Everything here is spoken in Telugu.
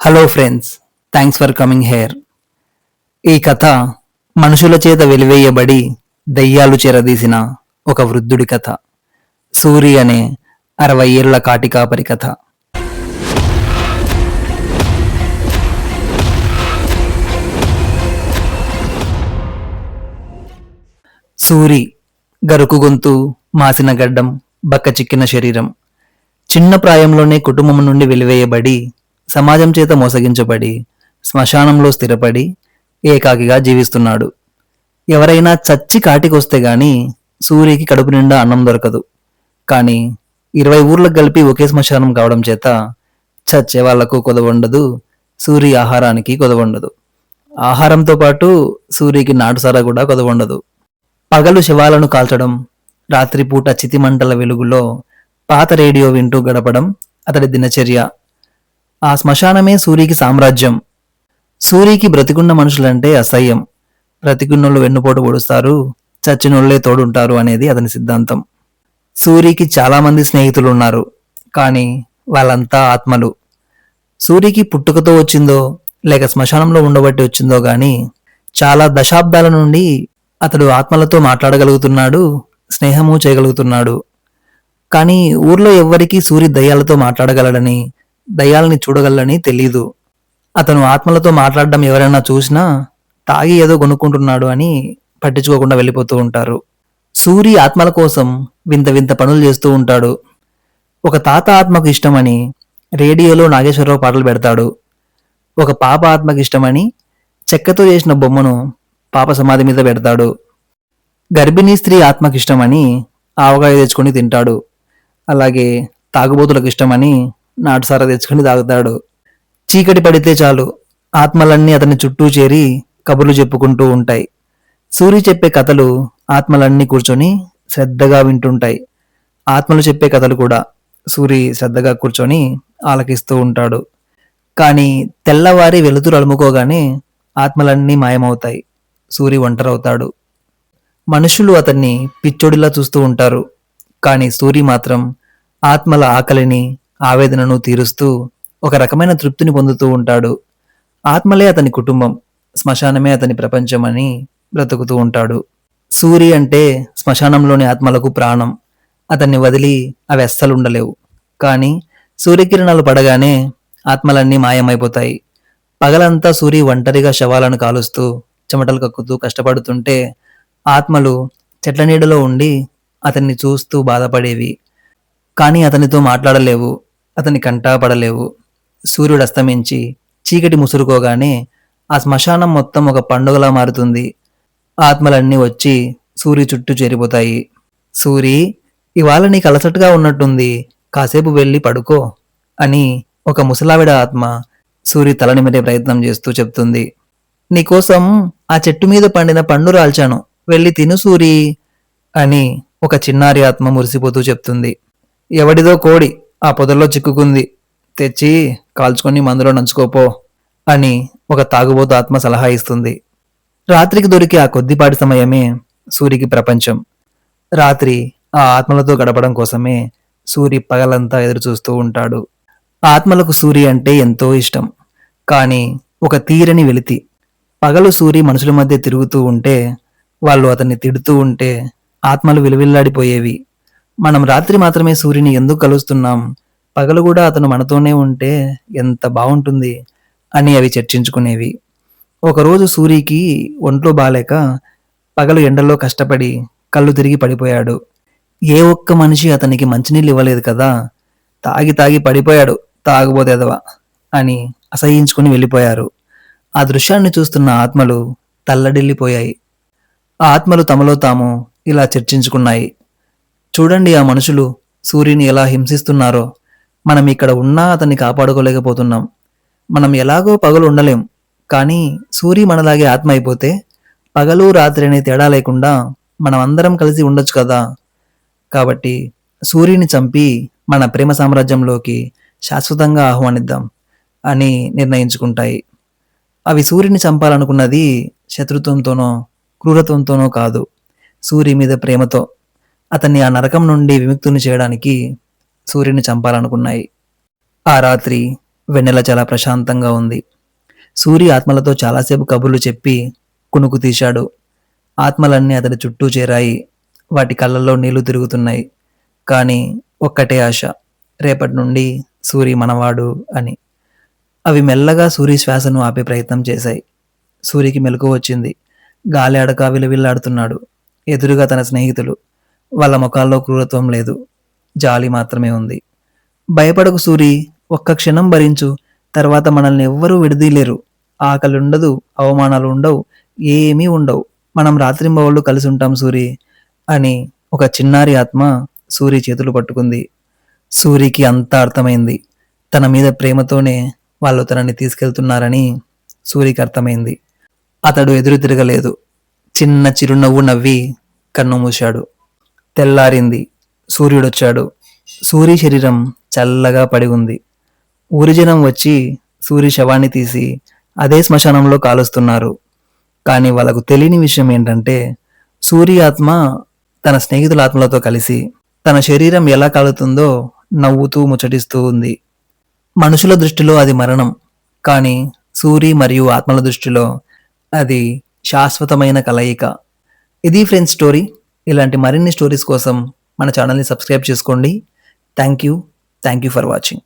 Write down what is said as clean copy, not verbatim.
Hello friends, thanks for coming here. ఈ కథ మనుషుల చేత వెలివేయబడి దయ్యాలు చెరదీసిన ఒక వృద్ధుడి కథ. సూరి అనే 60 ఏళ్ల కాటికాపరి కథ. సూరి గరుకు గొంతు, మాసిన గడ్డం, బక్క చిక్కిన శరీరం. చిన్న ప్రాయంలోనే కుటుంబం నుండి వెలివేయబడి, సమాజం చేత మోసగించబడి, శ్మశానంలో స్థిరపడి ఏకాకిగా జీవిస్తున్నాడు. ఎవరైనా చచ్చి కాటికొస్తే గాని సూరికి కడుపు నిండా అన్నం దొరకదు. కానీ 20 ఊర్లకు కలిపి ఒకే శ్మశానం కావడం చేత చచ్చే వాళ్లకు కొదవుండదు, సూరి ఆహారానికి కొదవుండదు. ఆహారంతో పాటు సూరికి నాటుసారా కూడా కొదవుండదు. పగలు శవాలను కాల్చడం, రాత్రిపూట చితిమంటల వెలుగులో పాత రేడియో వింటూ గడపడం అతడి దినచర్య. ఆ శ్మశానమే సూరికి సామ్రాజ్యం. సూరికి బ్రతికున్న మనుషులంటే అసహ్యం. బ్రతికున్నోళ్ళు వెన్నుపోటు పొడుస్తారు, చచ్చినోళ్లే తోడుంటారు అనేది అతని సిద్ధాంతం. సూరికి చాలామంది స్నేహితులు ఉన్నారు, కానీ వాళ్ళంతా ఆత్మలు. సూరికి పుట్టుకతో వచ్చిందో లేక శ్మశానంలో ఉండబట్టి వచ్చిందో గాని చాలా దశాబ్దాల నుండి అతడు ఆత్మలతో మాట్లాడగలుగుతున్నాడు, స్నేహము చేయగలుగుతున్నాడు. కానీ ఊర్లో ఎవ్వరికీ సూరి దయ్యాలతో మాట్లాడగలడని, దయ్యాలని చూడగలని తెలీదు. అతను ఆత్మలతో మాట్లాడడం ఎవరైనా చూసినా తాగి ఏదో కొనుక్కుంటున్నాడు అని పట్టించుకోకుండా వెళ్ళిపోతూ ఉంటారు. సూరి ఆత్మల కోసం వింత వింత పనులు చేస్తూ ఉంటాడు. ఒక తాత ఆత్మకు ఇష్టమని రేడియోలో నాగేశ్వరరావు పాటలు పెడతాడు. ఒక పాప ఆత్మకి ఇష్టమని చెక్కతో చేసిన బొమ్మను పాప సమాధి మీద పెడతాడు. గర్భిణీ స్త్రీ ఆత్మకి ఇష్టమని ఆవకాయ తెచ్చుకొని తింటాడు. అలాగే తాగుబోతులకు ఇష్టమని నాటుసార తెచ్చుకొని తాగుతాడు. చీకటి పడితే చాలు ఆత్మలన్నీ అతని చుట్టూ చేరి కబుర్లు చెప్పుకుంటూ ఉంటాయి. సూరి చెప్పే కథలు ఆత్మలన్నీ కూర్చొని శ్రద్ధగా వింటుంటాయి. ఆత్మలు చెప్పే కథలు కూడా సూరి శ్రద్ధగా కూర్చొని ఆలకిస్తూ ఉంటాడు. కానీ తెల్లవారి వెలుతురు అలుముకోగానే ఆత్మలన్నీ మాయమవుతాయి. సూరి ఒంటరవుతాడు. మనుషులు అతన్ని పిచ్చోడిలా చూస్తూ ఉంటారు. కానీ సూరి మాత్రం ఆత్మల ఆకలిని, ఆవేదనను తీరుస్తూ ఒక రకమైన తృప్తిని పొందుతూ ఉంటాడు. ఆత్మలే అతని కుటుంబం, శ్మశానమే అతని ప్రపంచం అని బ్రతుకుతూ ఉంటాడు. సూరి అంటే శ్మశానంలోని ఆత్మలకు ప్రాణం. అతన్ని వదిలి అవి అస్సలు ఉండలేవు. కానీ సూర్యకిరణాలు పడగానే ఆత్మలన్నీ మాయమైపోతాయి. పగలంతా సూరి ఒంటరిగా శవాలను కాలుస్తూ చెమటలు కక్కుతూ కష్టపడుతుంటే ఆత్మలు చెట్ల నీడలో ఉండి అతన్ని చూస్తూ బాధపడేవి. కానీ అతనితో మాట్లాడలేవు, అతని కంటా పడలేవు. సూర్యుడు అస్తమించి చీకటి ముసురుకోగానే ఆ శ్మశానం మొత్తం ఒక పండుగలా మారుతుంది. ఆత్మలన్నీ వచ్చి సూరి చుట్టూ చేరిపోతాయి. సూరి, ఇవాళ నీకు అలసటగా ఉన్నట్టుంది, కాసేపు వెళ్ళి పడుకో అని ఒక ముసలావిడ ఆత్మ సూరి తల నిమిరే ప్రయత్నం చేస్తూ చెప్తుంది. నీకోసం ఆ చెట్టు మీద పండిన పండు రాల్చాను, వెళ్ళి తిను సూరి అని ఒక చిన్నారి ఆత్మ మురిసిపోతూ చెప్తుంది. ఎవడిదో కోడి ఆ పొదల్లో చిక్కుకుంది, తెచ్చి కాల్చుకొని మందులో నంచుకోపో అని ఒక తాగుబోతు ఆత్మ సలహా ఇస్తుంది. రాత్రికి దొరికే ఆ కొద్దిపాటి సమయమే సూరికి ప్రపంచం. రాత్రి ఆ ఆత్మలతో గడపడం కోసమే సూరి పగలంతా ఎదురుచూస్తూ ఉంటాడు. ఆత్మలకు సూరి అంటే ఎంతో ఇష్టం. కానీ ఒక తీరని వెలితి. పగలు సూరి మనుషుల మధ్య తిరుగుతూ ఉంటే, వాళ్ళు అతన్ని తిడుతూ ఉంటే ఆత్మలు విలువిల్లాడిపోయేవి. మనం రాత్రి మాత్రమే సూర్యుని ఎందుకు కలుస్తున్నాం, పగలు కూడా అతను మనతోనే ఉంటే ఎంత బాగుంటుంది అని అవి చర్చించుకునేవి. ఒకరోజు సూరికి ఒంట్లో బాలేక పగలు ఎండల్లో కష్టపడి కళ్ళు తిరిగి పడిపోయాడు. ఏ ఒక్క మనిషి అతనికి మంచినీళ్ళు ఇవ్వలేదు కదా, తాగి తాగి పడిపోయాడు తాగుబోతేదవా అని అసహించుకుని వెళ్ళిపోయారు. ఆ దృశ్యాన్ని చూస్తున్న ఆత్మలు తల్లడిల్లిపోయాయి. ఆ ఆత్మలు తమలో తాము ఇలా చర్చించుకున్నాయి. చూడండి, ఆ మనుషులు సూర్యుని ఎలా హింసిస్తున్నారో. మనం ఇక్కడ ఉన్నా అతన్ని కాపాడుకోలేకపోతున్నాం. మనం ఎలాగో పగలు ఉండలేం, కానీ సూరి మనలాగే ఆత్మ అయిపోతే పగలు రాత్రి అనే తేడా లేకుండా మనం అందరం కలిసి ఉండొచ్చు కదా. కాబట్టి సూర్యుని చంపి మన ప్రేమ సామ్రాజ్యంలోకి శాశ్వతంగా ఆహ్వానిద్దాం అని నిర్ణయించుకుంటాయి. అవి సూర్యుని చంపాలనుకున్నది శత్రుత్వంతోనో క్రూరత్వంతోనో కాదు, సూరి మీద ప్రేమతో. అతన్ని ఆ నరకం నుండి విముక్తుని చేయడానికి సూర్యుని చంపాలనుకున్నాయి. ఆ రాత్రి వెన్నెల చాలా ప్రశాంతంగా ఉంది. సూరి ఆత్మలతో చాలాసేపు కబుర్లు చెప్పి కునుకు తీశాడు. ఆత్మలన్నీ అతడి చుట్టూ చేరాయి. వాటి కళ్ళల్లో నీళ్లు తిరుగుతున్నాయి. కానీ ఒక్కటే ఆశ, రేపటి నుండి సూరి మనవాడు అని. అవి మెల్లగా సూరి శ్వాసను ఆపే ప్రయత్నం చేశాయి. సూరికి మెలకువ వచ్చింది. గాలి అడక విలవిల్లాడుతున్నాడు. ఎదురుగా తన స్నేహితులు. వాళ్ళ ముఖాల్లో క్రూరత్వం లేదు, జాలి మాత్రమే ఉంది. భయపడకు సూరి, ఒక్క క్షణం భరించు. తర్వాత మనల్ని ఎవ్వరూ విడదీయలేరు. ఆకలి ఉండదు, అవమానాలు ఉండవు, ఏమీ ఉండవు. మనం రాత్రింబవళ్ళు కలిసి ఉంటాం సూరి అని ఒక చిన్నారి ఆత్మ సూరి చేతులు పట్టుకుంది. సూరికి అంతా అర్థమైంది. తన మీద ప్రేమతోనే వాళ్ళు తనని తీసుకెళ్తున్నారని సూరికి అర్థమైంది. అతడు ఎదురు తిరగలేదు. చిన్న చిరునవ్వు నవ్వి కన్ను మూశాడు. తెల్లారింది. సూర్యుడొచ్చాడు. సూరి శరీరం చల్లగా పడి ఉంది. ఊరి జనం వచ్చి సూరి శవాన్ని తీసి అదే శ్మశానంలో కాలుస్తున్నారు. కానీ వాళ్ళకు తెలియని విషయం ఏంటంటే, సూరి ఆత్మ తన స్నేహితుల ఆత్మలతో కలిసి తన శరీరం ఎలా కాలుతుందో నవ్వుతూ ముచ్చటిస్తూ ఉంది. మనుషుల దృష్టిలో అది మరణం, కానీ సూరి మరియు ఆత్మల దృష్టిలో అది శాశ్వతమైన కలయిక. ఇది ఫ్రెండ్స్ స్టోరీ. ఇలాంటి మరిన్ని స్టోరీస్ కోసం మన ఛానల్ని సబ్స్క్రైబ్ చేసుకోండి. Thank you for watching.